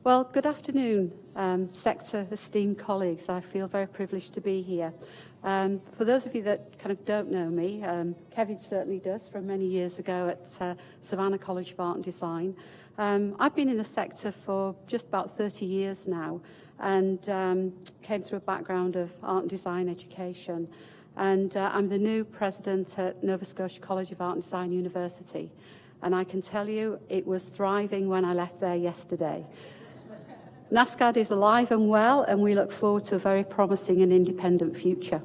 Well, good afternoon, sector esteemed colleagues. I feel very privileged to be here. For those of you that kind of don't know me, Kevin certainly does from many years ago at Savannah College of Art and Design. I've been in the sector for just about 30 years now and came through a background of art and design education. And I'm the new president at Nova Scotia College of Art and Design University. And I can tell you it was thriving when I left there yesterday. NASCAD is alive and well, and we look forward to a very promising and independent future.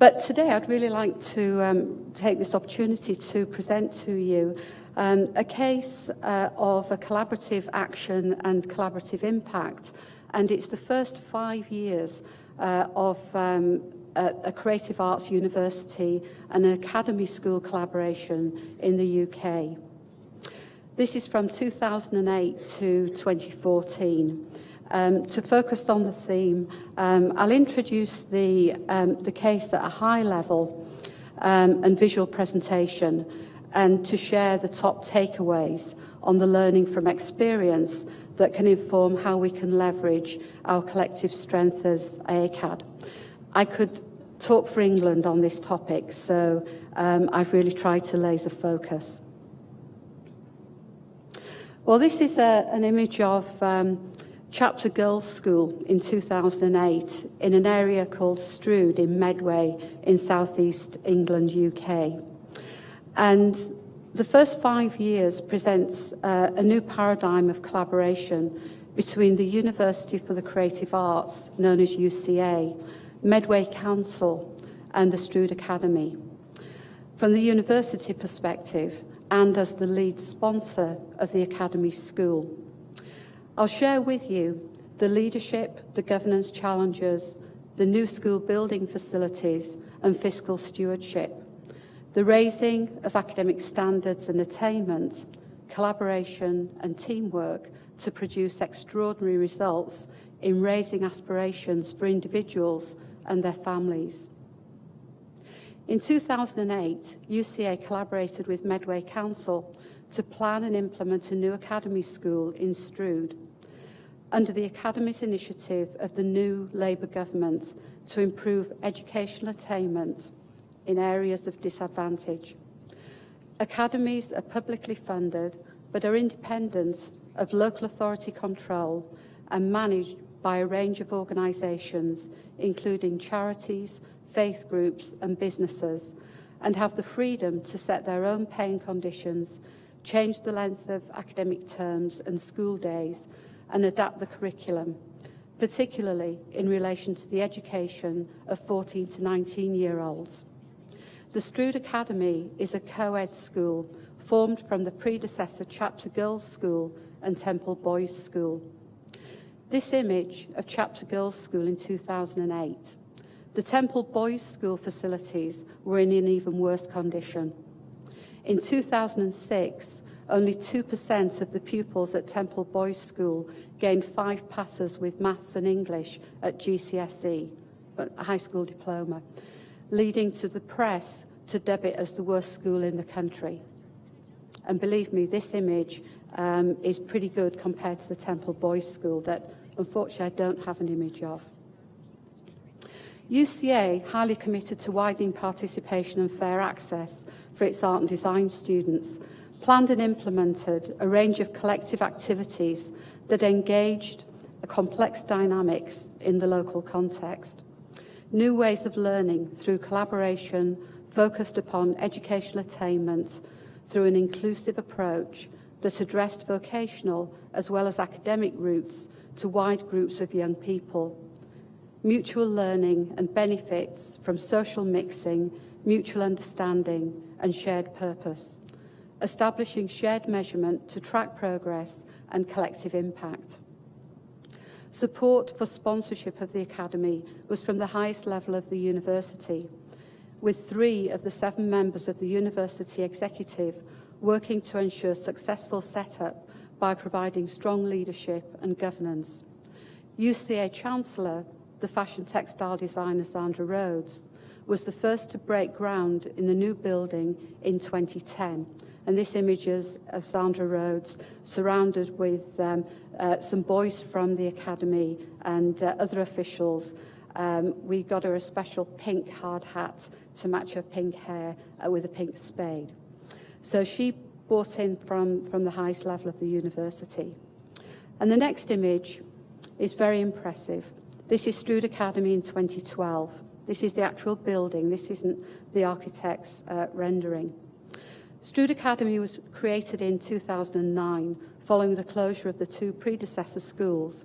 But today I'd really like to take this opportunity to present to you a case of a collaborative action and collaborative impact. And it's the first 5 years of a creative arts university and an academy school collaboration in the UK. This is from 2008 to 2014. To focus on the theme, I'll introduce the case at a high level and visual presentation, and to share the top takeaways on the learning from experience that can inform how we can leverage our collective strength as AACAD. I could talk for England on this topic, so I've really tried to laser focus. Well, this is an image of Chapter Girls' School in 2008 in an area called Strood in Medway in southeast England, UK. And the first 5 years presents a new paradigm of collaboration between the University for the Creative Arts, known as UCA, Medway Council and the Strood Academy. From the university perspective, and as the lead sponsor of the Academy School, I'll share with you the leadership, the governance challenges, the new school building facilities and fiscal stewardship, the raising of academic standards and attainment, collaboration and teamwork to produce extraordinary results in raising aspirations for individuals and their families. In 2008, UCA collaborated with Medway Council to plan and implement a new academy school in Strood, under the Academy's initiative of the new Labour government to improve educational attainment in areas of disadvantage. Academies are publicly funded, but are independent of local authority control and managed by a range of organisations, including charities, faith groups and businesses, and have the freedom to set their own paying conditions, change the length of academic terms and school days, and adapt the curriculum, particularly in relation to the education of 14 to 19-year-olds. The Strood Academy is a co-ed school formed from the predecessor Chapter Girls' School and Temple Boys' School. This image of Chapter Girls' School in 2008. The Temple Boys' School facilities were in an even worse condition. In 2006, only 2% of the pupils at Temple Boys' School gained 5 passes with maths and English at GCSE, a high school diploma, leading to the press to dub it as the worst school in the country. And believe me, this image is pretty good compared to the Temple Boys' School that, unfortunately, I don't have an image of. UCA, highly committed to widening participation and fair access for its art and design students, planned and implemented a range of collective activities that engaged complex dynamics in the local context. New ways of learning through collaboration focused upon educational attainment through an inclusive approach that addressed vocational as well as academic routes to wide groups of young people. Mutual learning and benefits from social mixing, mutual understanding and shared purpose, establishing shared measurement to track progress and collective impact. Support for sponsorship of the Academy was from the highest level of the university, with 3 of the 7 members of the university executive working to ensure successful setup by providing strong leadership and governance. UCA Chancellor, the fashion textile designer Sandra Rhodes, was the first to break ground in the new building in 2010 And this image is of Sandra Rhodes surrounded with some boys from the Academy and other officials. We got her a special pink hard hat to match her pink hair with a pink spade. So she brought in from the highest level of the university. And the next image is very impressive. This is Strood Academy in 2012. This is the actual building. This isn't the architect's rendering. Strood Academy was created in 2009 following the closure of the two predecessor schools.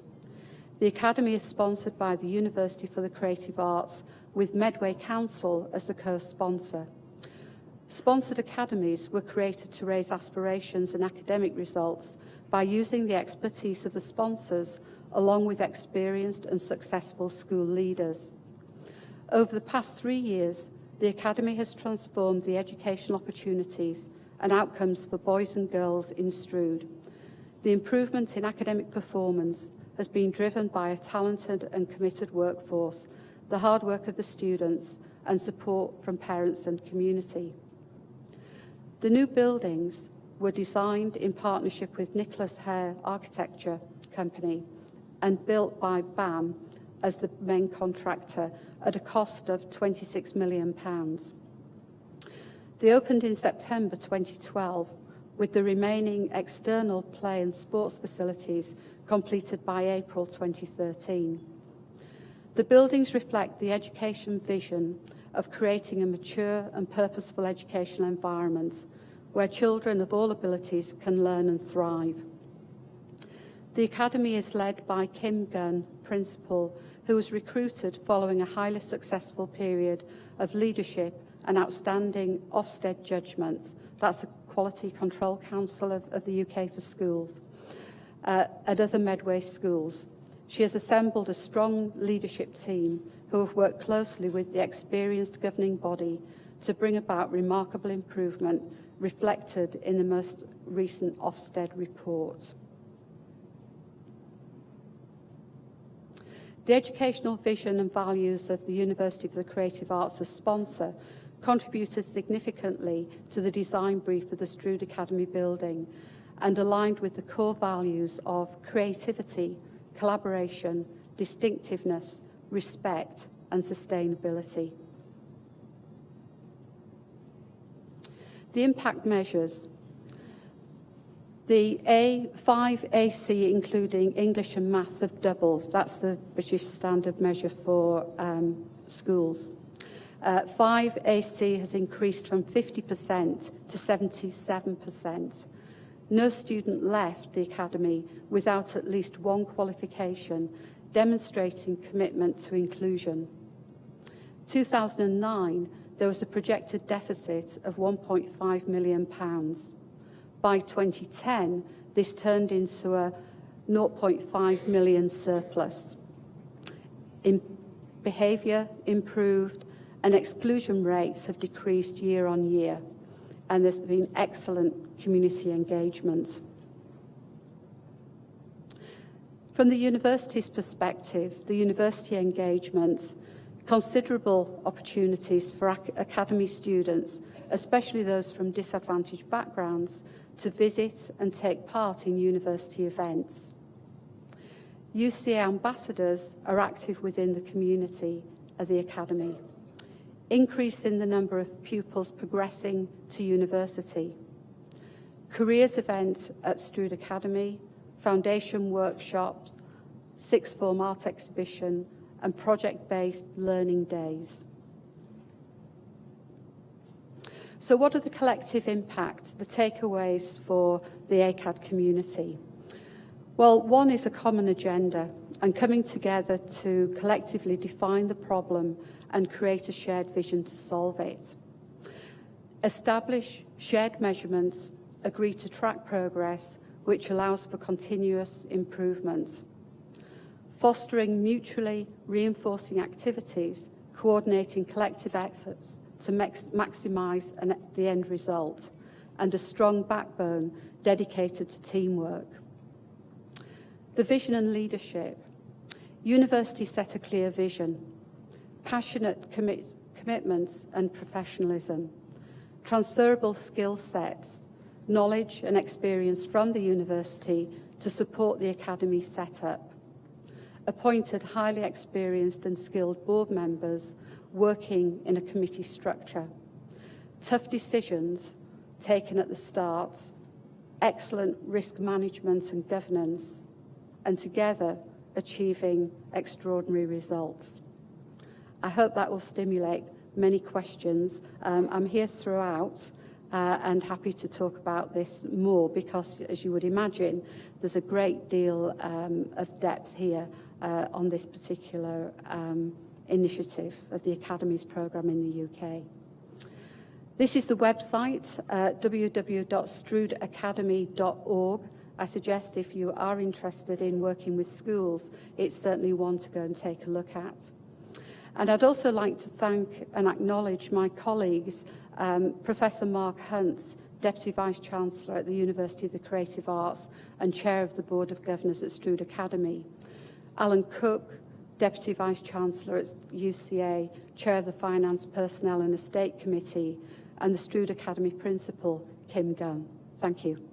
The Academy is sponsored by the University for the Creative Arts with Medway Council as the co-sponsor. Sponsored academies were created to raise aspirations and academic results by using the expertise of the sponsors along with experienced and successful school leaders. Over the past 3 years, the Academy has transformed the educational opportunities and outcomes for boys and girls in Strood. The improvement in academic performance has been driven by a talented and committed workforce, the hard work of the students, and support from parents and community. The new buildings were designed in partnership with Nicholas Hare Architecture Company and built by BAM as the main contractor at a cost of £26 million. They opened in September 2012, with the remaining external play and sports facilities completed by April 2013. The buildings reflect the education vision of creating a mature and purposeful educational environment where children of all abilities can learn and thrive. The Academy is led by Kim Gunn, Principal, who was recruited following a highly successful period of leadership and outstanding Ofsted judgment. That's the Quality Control Council of the UK for schools, at other Medway schools. She has assembled a strong leadership team who have worked closely with the experienced governing body to bring about remarkable improvement reflected in the most recent Ofsted report. The educational vision and values of the University for the Creative Arts as sponsor contributed significantly to the design brief of the Strood Academy building and aligned with the core values of creativity, collaboration, distinctiveness, respect, and sustainability. The impact measures. The 5 AC, including English and Math, have doubled. That's the British standard measure for schools. 5 AC has increased from 50% to 77%. No student left the Academy without at least one qualification, demonstrating commitment to inclusion. 2009, there was a projected deficit of £1.5 million. By 2010, this turned into a 0.5 million surplus. Behaviour improved and exclusion rates have decreased year on year, and there's been excellent community engagement. From the university's perspective, the university engagement, considerable opportunities for academy students, especially those from disadvantaged backgrounds, to visit and take part in university events. UCA ambassadors are active within the community of the Academy. Increase in the number of pupils progressing to university. Careers events at Strood Academy, foundation workshops, sixth form art exhibition, and project-based learning days. So what are the collective impact, the takeaways for the ACAD community? Well, one is a common agenda and coming together to collectively define the problem and create a shared vision to solve it. Establish shared measurements, agree to track progress, which allows for continuous improvement. Fostering mutually reinforcing activities, coordinating collective efforts to maximise the end result, and a strong backbone dedicated to teamwork. The vision and leadership. University set a clear vision, passionate commitments and professionalism, transferable skill sets, knowledge and experience from the university to support the Academy setup, appointed highly experienced and skilled board members working in a committee structure, tough decisions taken at the start, excellent risk management and governance, and together achieving extraordinary results. I hope that will stimulate many questions. I'm here throughout and happy to talk about this more because, as you would imagine, there's a great deal of depth here on this particular initiative of the Academy's programme in the UK. This is the website, www.stroodacademy.org. I suggest if you are interested in working with schools, it's certainly one to go and take a look at. And I'd also like to thank and acknowledge my colleagues, Professor Mark Hunt, Deputy Vice-Chancellor at the University of the Creative Arts and Chair of the Board of Governors at Strood Academy, Alan Cook, Deputy Vice-Chancellor at UCA, Chair of the Finance, Personnel and Estate Committee, and the Strood Academy Principal, Kim Gunn. Thank you.